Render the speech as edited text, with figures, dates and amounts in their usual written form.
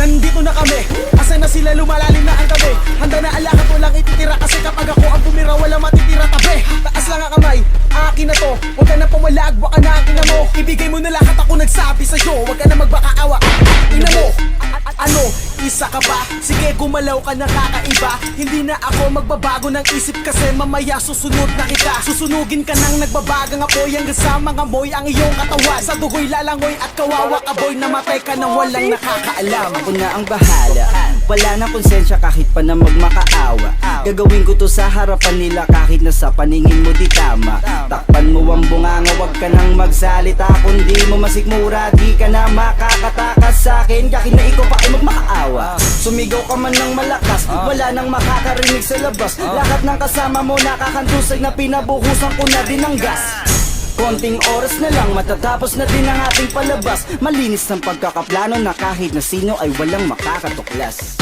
Nandito na kami, asa na sila, lumalalim na ang gabi. Handa na ang lahat, walang ititira. Kasi kapag ako ang tumira, wala matitira tabi. Taas lang ang kamay, akin na to. Huwag ka na pumalag, baka na ang ina mo. Ibigay mo na lahat, ako nagsabi sa'yo. Huwag ka na magbakaawa, ina mo. Ano, isa ka ba? Sige, gumalaw ka na kakaiba. Hindi na ako magbabago ng isip. Kasi mamaya susunod na kita. Susunugin ka ng nagbabagang apoy. Hanggang sa mga moy ang iyong katawan. Sa dugoy lalangoy at kawawa ka boy. Namatay ka nang walang nakakaalam. Ako na ang bahala, wala na konsensya kahit pa na magmakaawa. Gagawin ko to sa harapan nila kahit na sa paningin mo di tama. Takpan mo ang bunganga, wag ka nang magsalita. Kundi mo masikmura, di ka na makakatakas sa akin. Kahit na ikaw pa ay magmakaawa. Sumigaw ka man ng malakas, wala nang makakarinig sa labas. Lahat ng kasama mo nakakantusay na pinabuhusan ko na din ng gas. Konting oras na lang matatapos na din ang ating palabas. Malinis ng pagkakaplano na kahit na sino ay walang makakatuklas.